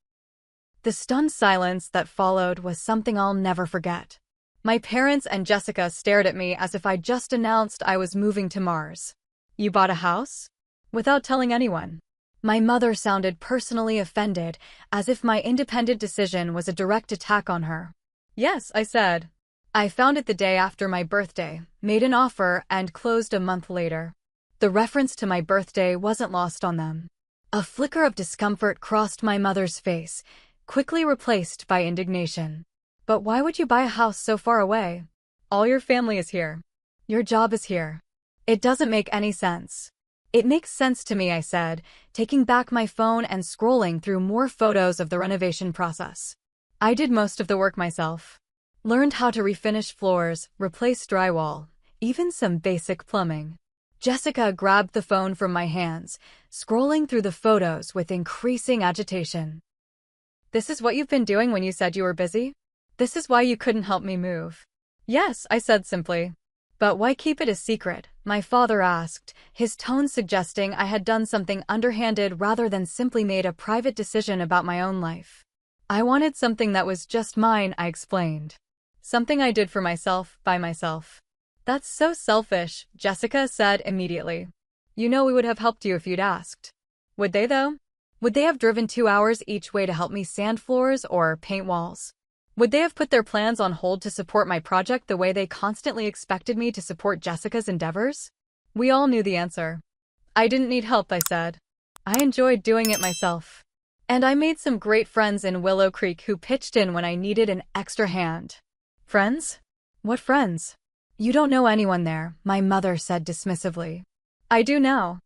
The stunned silence that followed was something I'll never forget. My parents and Jessica stared at me as if I'd just announced I was moving to Mars. "You bought a house?" "Without telling anyone." My mother sounded personally offended, as if my independent decision was a direct attack on her. "Yes," I said. "I found it the day after my birthday, made an offer, and closed a month later." The reference to my birthday wasn't lost on them. A flicker of discomfort crossed my mother's face, quickly replaced by indignation. "But why would you buy a house so far away? All your family is here. Your job is here. It doesn't make any sense." "It makes sense to me," I said, taking back my phone and scrolling through more photos of the renovation process. I did most of the work myself. Learned how to refinish floors, replace drywall, even some basic plumbing. Jessica grabbed the phone from my hands, scrolling through the photos with increasing agitation. "This is what you've been doing when you said you were busy? This is why you couldn't help me move?" "Yes," I said simply. "But why keep it a secret?" my father asked, his tone suggesting I had done something underhanded rather than simply made a private decision about my own life. "I wanted something that was just mine," I explained. "Something I did for myself, by myself." "That's so selfish," Jessica said immediately. "You know we would have helped you if you'd asked." "Would they, though? Would they have driven 2 hours each way to help me sand floors or paint walls?" Would they have put their plans on hold to support my project the way they constantly expected me to support Jessica's endeavors? We all knew the answer. I didn't need help, I said. I enjoyed doing it myself. And I made some great friends in Willow Creek who pitched in when I needed an extra hand. Friends? What friends? You don't know anyone there, my mother said dismissively. I do now.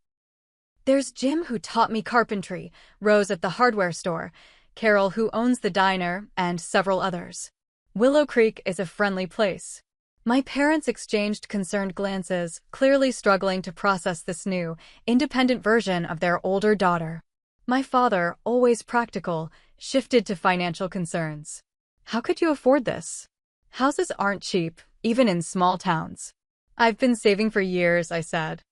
There's Jim who taught me carpentry, Rose at the hardware store, Carol who owns the diner, and several others. Willow Creek is a friendly place. My parents exchanged concerned glances, clearly struggling to process this new, independent version of their older daughter. My father, always practical, shifted to financial concerns. How could you afford this? Houses aren't cheap, even in small towns. I've been saving for years, I said.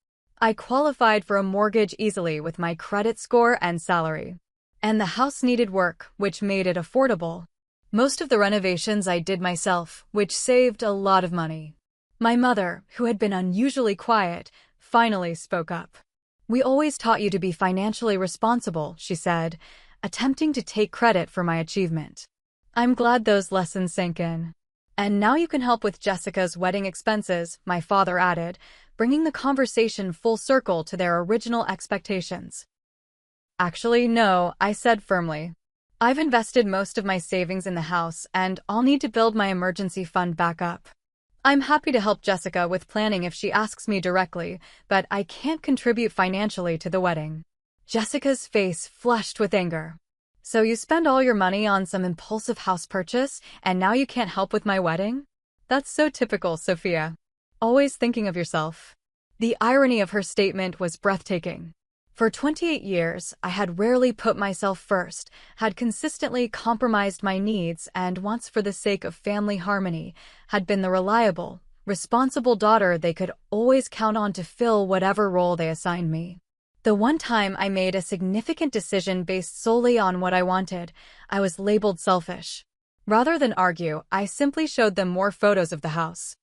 I qualified for a mortgage easily with my credit score and salary. And the house needed work, which made it affordable. Most of the renovations I did myself, which saved a lot of money. My mother, who had been unusually quiet, finally spoke up. We always taught you to be financially responsible, she said, attempting to take credit for my achievement. I'm glad those lessons sank in. And now you can help with Jessica's wedding expenses, my father added, bringing the conversation full circle to their original expectations. Actually, no, I said firmly. I've invested most of my savings in the house, and I'll need to build my emergency fund back up. I'm happy to help Jessica with planning if she asks me directly, but I can't contribute financially to the wedding. Jessica's face flushed with anger. So you spend all your money on some impulsive house purchase, and now you can't help with my wedding? That's so typical, Sophia. Always thinking of yourself. The irony of her statement was breathtaking. For 28 years, I had rarely put myself first, had consistently compromised my needs and once for the sake of family harmony, had been the reliable, responsible daughter they could always count on to fill whatever role they assigned me. The one time I made a significant decision based solely on what I wanted, I was labeled selfish. Rather than argue, I simply showed them more photos of the house.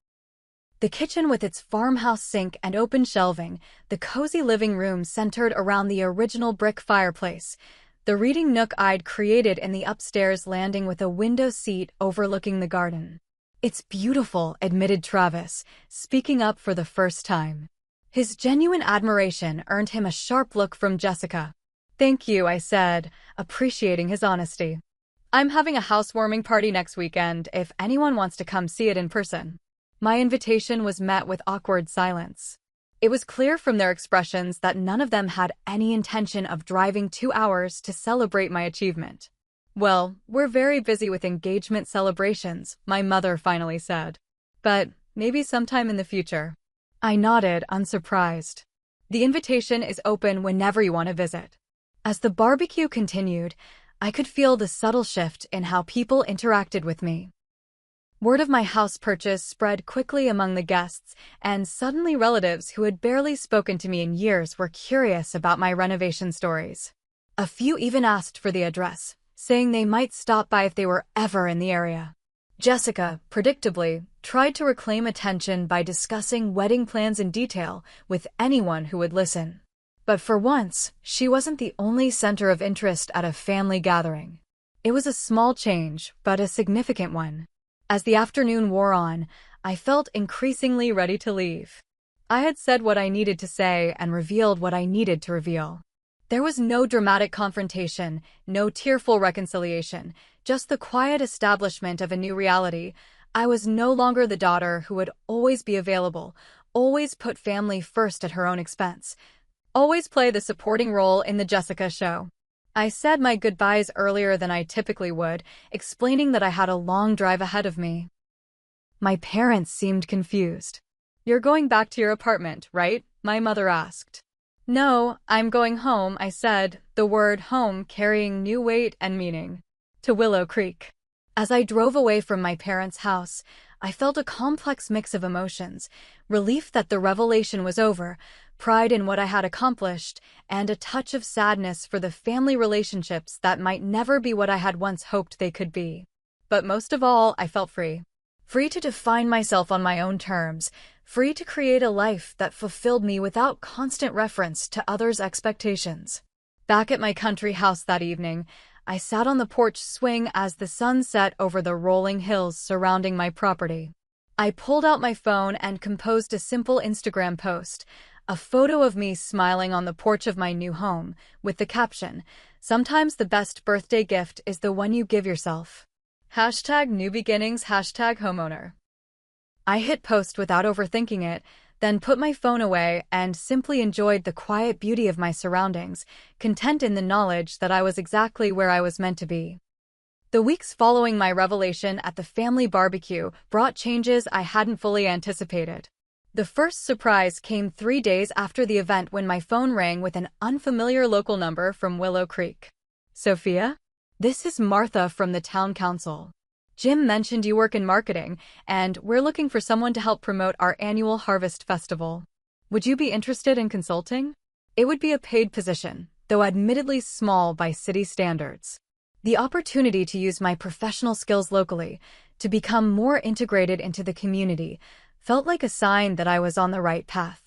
The kitchen with its farmhouse sink and open shelving, the cozy living room centered around the original brick fireplace, the reading nook I'd created in the upstairs landing with a window seat overlooking the garden. It's beautiful, admitted Travis, speaking up for the first time. His genuine admiration earned him a sharp look from Jessica. Thank you, I said, appreciating his honesty. I'm having a housewarming party next weekend if anyone wants to come see it in person. My invitation was met with awkward silence. It was clear from their expressions that none of them had any intention of driving 2 hours to celebrate my achievement. Well, we're very busy with engagement celebrations, my mother finally said. But maybe sometime in the future. I nodded, unsurprised. The invitation is open whenever you want to visit. As the barbecue continued, I could feel the subtle shift in how people interacted with me. Word of my house purchase spread quickly among the guests, and suddenly relatives who had barely spoken to me in years were curious about my renovation stories. A few even asked for the address, saying they might stop by if they were ever in the area. Jessica, predictably, tried to reclaim attention by discussing wedding plans in detail with anyone who would listen. But for once, she wasn't the only center of interest at a family gathering. It was a small change, but a significant one. As the afternoon wore on, I felt increasingly ready to leave. I had said what I needed to say and revealed what I needed to reveal. There was no dramatic confrontation, no tearful reconciliation, just the quiet establishment of a new reality. I was no longer the daughter who would always be available, always put family first at her own expense, always play the supporting role in the Jessica show. I said my goodbyes earlier than I typically would, explaining that I had a long drive ahead of me. My parents seemed confused. You're going back to your apartment, right? My mother asked. No, I'm going home, I said, the word home carrying new weight and meaning. To Willow Creek. As I drove away from my parents' house, I felt a complex mix of emotions, relief that the revelation was over, pride in what I had accomplished, and a touch of sadness for the family relationships that might never be what I had once hoped they could be. But most of all, I felt free. Free to define myself on my own terms, free to create a life that fulfilled me without constant reference to others' expectations. Back at my country house that evening, I sat on the porch swing as the sun set over the rolling hills surrounding my property. I pulled out my phone and composed a simple Instagram post, a photo of me smiling on the porch of my new home, with the caption, "Sometimes the best birthday gift is the one you give yourself." Hashtag new beginnings, hashtag homeowner. I hit post without overthinking it, then put my phone away and simply enjoyed the quiet beauty of my surroundings, content in the knowledge that I was exactly where I was meant to be. The weeks following my revelation at the family barbecue brought changes I hadn't fully anticipated. The first surprise came 3 days after the event when my phone rang with an unfamiliar local number from Willow Creek. "Sophia? This is Martha from the town council. Jim mentioned you work in marketing, and we're looking for someone to help promote our annual Harvest Festival. Would you be interested in consulting? It would be a paid position, though admittedly small by city standards. The opportunity to use my professional skills locally, to become more integrated into the community, felt like a sign that I was on the right path.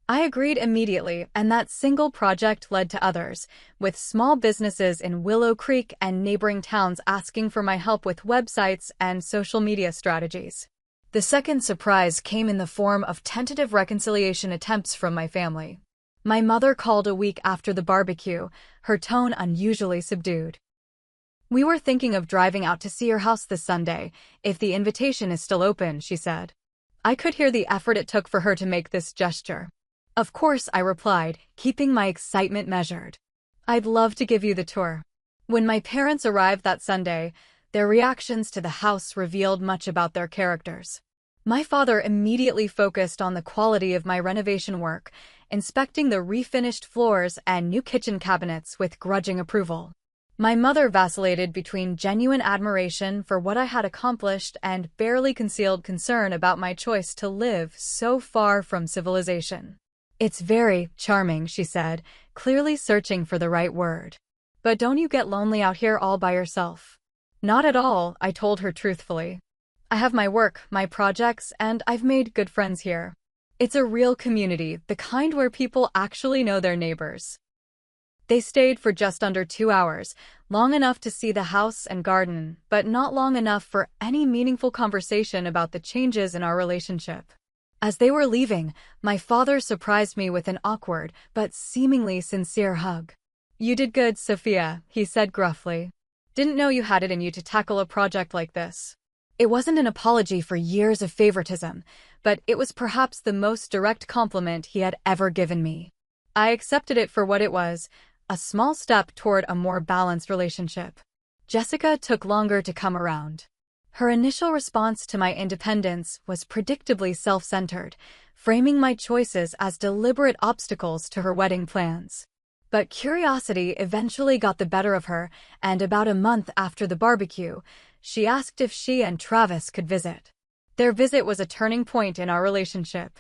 I agreed immediately, and that single project led to others, with small businesses in Willow Creek and neighboring towns asking for my help with websites and social media strategies. The second surprise came in the form of tentative reconciliation attempts from my family. My mother called a week after the barbecue, her tone unusually subdued. "We were thinking of driving out to see your house this Sunday, if the invitation is still open," she said. I could hear the effort it took for her to make this gesture. "Of course," I replied, keeping my excitement measured. "I'd love to give you the tour." When my parents arrived that Sunday, their reactions to the house revealed much about their characters. My father immediately focused on the quality of my renovation work, inspecting the refinished floors and new kitchen cabinets with grudging approval. My mother vacillated between genuine admiration for what I had accomplished and barely concealed concern about my choice to live so far from civilization. "It's very charming," she said, clearly searching for the right word. "But don't you get lonely out here all by yourself?" "Not at all," I told her truthfully. "I have my work, my projects, and I've made good friends here. It's a real community, the kind where people actually know their neighbors." They stayed for just under 2 hours, long enough to see the house and garden, but not long enough for any meaningful conversation about the changes in our relationship. As they were leaving, my father surprised me with an awkward but seemingly sincere hug. "You did good, Sophia," he said gruffly. "Didn't know you had it in you to tackle a project like this." It wasn't an apology for years of favoritism, but it was perhaps the most direct compliment he had ever given me. I accepted it for what it was, a small step toward a more balanced relationship. Jessica took longer to come around. Her initial response to my independence was predictably self-centered, framing my choices as deliberate obstacles to her wedding plans. But curiosity eventually got the better of her, and about a month after the barbecue, she asked if she and Travis could visit. Their visit was a turning point in our relationship.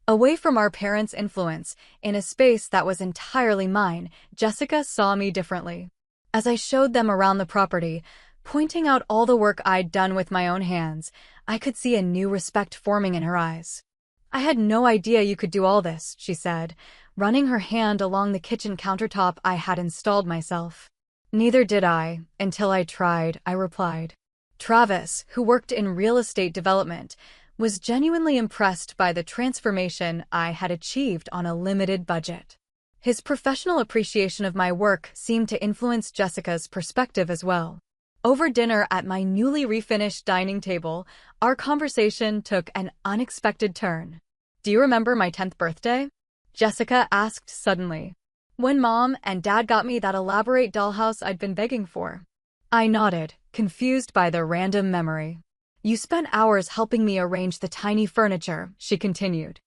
Away from our parents' influence, in a space that was entirely mine, Jessica saw me differently. As I showed them around the property, pointing out all the work I'd done with my own hands, I could see a new respect forming in her eyes. "I had no idea you could do all this," she said, running her hand along the kitchen countertop I had installed myself. "Neither did I, until I tried," I replied. Travis, who worked in real estate development, was genuinely impressed by the transformation I had achieved on a limited budget. His professional appreciation of my work seemed to influence Jessica's perspective as well. Over dinner at my newly refinished dining table, our conversation took an unexpected turn. "Do you remember my 10th birthday?" Jessica asked suddenly. "When Mom and Dad got me that elaborate dollhouse I'd been begging for." I nodded, confused by the random memory. "You spent hours helping me arrange the tiny furniture," she continued.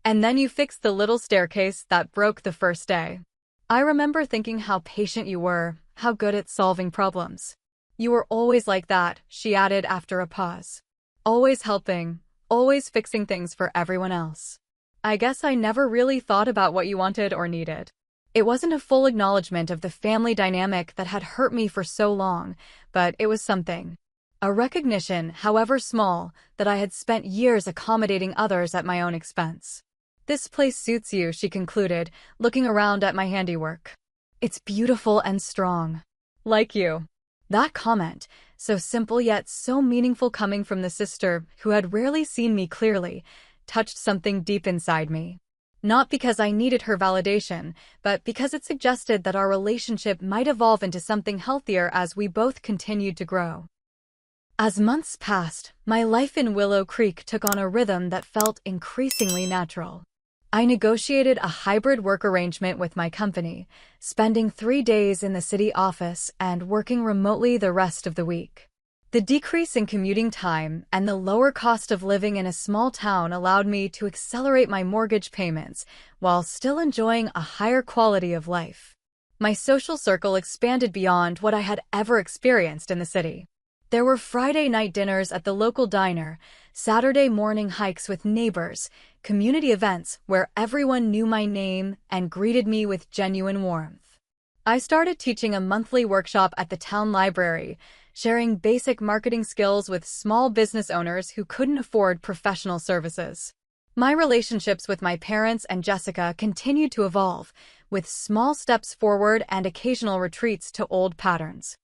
"And then you fixed the little staircase that broke the first day. I remember thinking how patient you were, how good at solving problems. You were always like that," she added after a pause. "Always helping, always fixing things for everyone else. I guess I never really thought about what you wanted or needed." It wasn't a full acknowledgement of the family dynamic that had hurt me for so long, but it was something. A recognition, however small, that I had spent years accommodating others at my own expense. "This place suits you," she concluded, looking around at my handiwork. "It's beautiful and strong." Like you. That comment, so simple yet so meaningful coming from the sister who had rarely seen me clearly, touched something deep inside me. Not because I needed her validation, but because it suggested that our relationship might evolve into something healthier as we both continued to grow. As months passed, my life in Willow Creek took on a rhythm that felt increasingly natural. I negotiated a hybrid work arrangement with my company, spending 3 days in the city office and working remotely the rest of the week. The decrease in commuting time and the lower cost of living in a small town allowed me to accelerate my mortgage payments while still enjoying a higher quality of life. My social circle expanded beyond what I had ever experienced in the city. There were Friday night dinners at the local diner, Saturday morning hikes with neighbors, community events where everyone knew my name and greeted me with genuine warmth. I started teaching a monthly workshop at the town library, sharing basic marketing skills with small business owners who couldn't afford professional services. My relationships with my parents and Jessica continued to evolve, with small steps forward and occasional retreats to old patterns.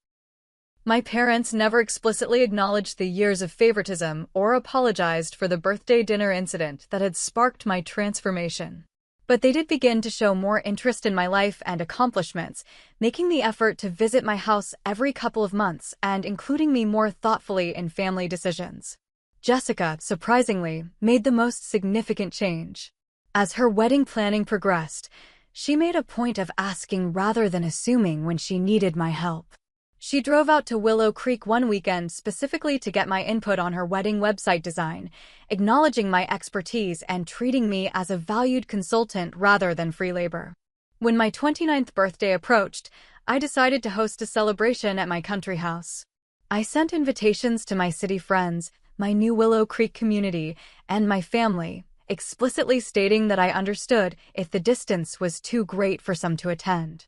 My parents never explicitly acknowledged the years of favoritism or apologized for the birthday dinner incident that had sparked my transformation. But they did begin to show more interest in my life and accomplishments, making the effort to visit my house every couple of months and including me more thoughtfully in family decisions. Jessica, surprisingly, made the most significant change. As her wedding planning progressed, she made a point of asking rather than assuming when she needed my help. She drove out to Willow Creek one weekend specifically to get my input on her wedding website design, acknowledging my expertise and treating me as a valued consultant rather than free labor. When my 29th birthday approached, I decided to host a celebration at my country house. I sent invitations to my city friends, my new Willow Creek community, and my family, explicitly stating that I understood if the distance was too great for some to attend.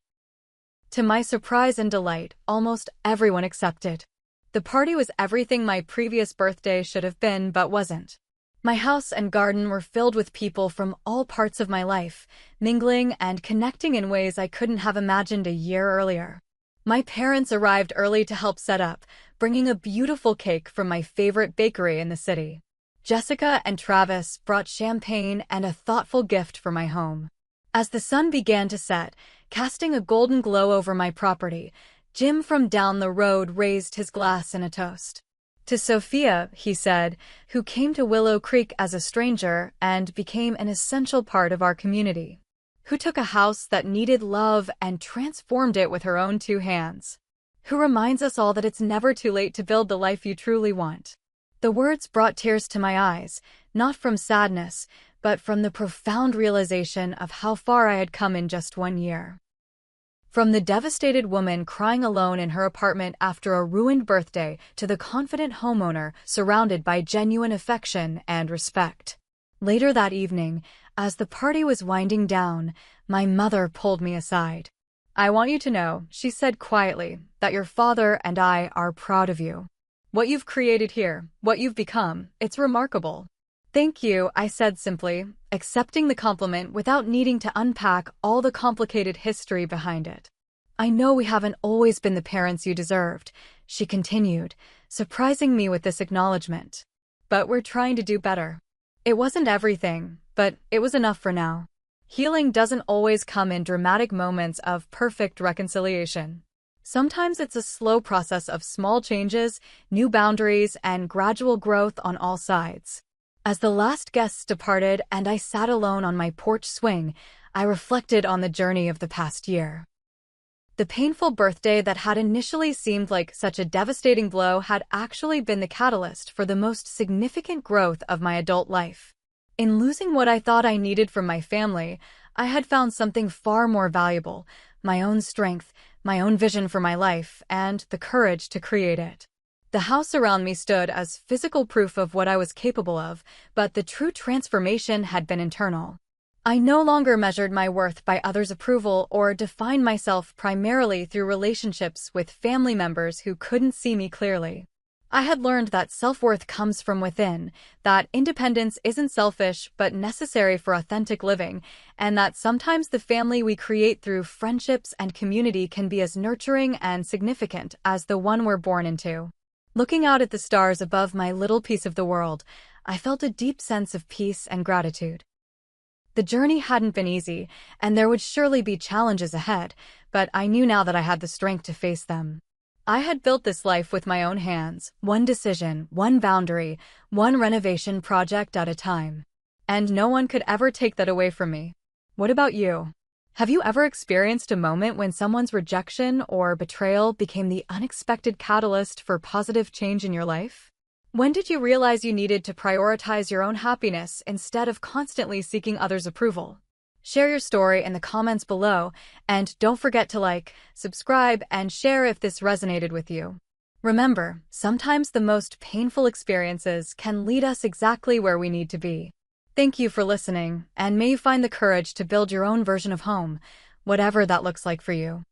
To my surprise and delight, almost everyone accepted. The party was everything my previous birthday should have been but wasn't. My house and garden were filled with people from all parts of my life, mingling and connecting in ways I couldn't have imagined a year earlier. My parents arrived early to help set up, bringing a beautiful cake from my favorite bakery in the city. Jessica and Travis brought champagne and a thoughtful gift for my home. As the sun began to set, casting a golden glow over my property, Jim from down the road raised his glass in a toast. To Sophia, he said, who came to Willow Creek as a stranger and became an essential part of our community. Who took a house that needed love and transformed it with her own 2 hands. Who reminds us all that it's never too late to build the life you truly want. The words brought tears to my eyes, not from sadness, but from the profound realization of how far I had come in just 1 year. From the devastated woman crying alone in her apartment after a ruined birthday to the confident homeowner surrounded by genuine affection and respect. Later that evening, as the party was winding down, my mother pulled me aside. "I want you to know," she said quietly, "that your father and I are proud of you. What you've created here, what you've become, it's remarkable." "Thank you," I said simply, accepting the compliment without needing to unpack all the complicated history behind it. "I know we haven't always been the parents you deserved," she continued, surprising me with this acknowledgement. "But we're trying to do better." It wasn't everything, but it was enough for now. Healing doesn't always come in dramatic moments of perfect reconciliation. Sometimes it's a slow process of small changes, new boundaries, and gradual growth on all sides. As the last guests departed and I sat alone on my porch swing, I reflected on the journey of the past year. The painful birthday that had initially seemed like such a devastating blow had actually been the catalyst for the most significant growth of my adult life. In losing what I thought I needed from my family, I had found something far more valuable: my own strength, my own vision for my life, and the courage to create it. The house around me stood as physical proof of what I was capable of, but the true transformation had been internal. I no longer measured my worth by others' approval or defined myself primarily through relationships with family members who couldn't see me clearly. I had learned that self-worth comes from within, that independence isn't selfish but necessary for authentic living, and that sometimes the family we create through friendships and community can be as nurturing and significant as the one we're born into. Looking out at the stars above my little piece of the world, I felt a deep sense of peace and gratitude. The journey hadn't been easy, and there would surely be challenges ahead, but I knew now that I had the strength to face them. I had built this life with my own hands, one decision, one boundary, one renovation project at a time. And no one could ever take that away from me. What about you? Have you ever experienced a moment when someone's rejection or betrayal became the unexpected catalyst for positive change in your life? When did you realize you needed to prioritize your own happiness instead of constantly seeking others' approval? Share your story in the comments below, and don't forget to like, subscribe, and share if this resonated with you. Remember, sometimes the most painful experiences can lead us exactly where we need to be. Thank you for listening, and may you find the courage to build your own version of home, whatever that looks like for you.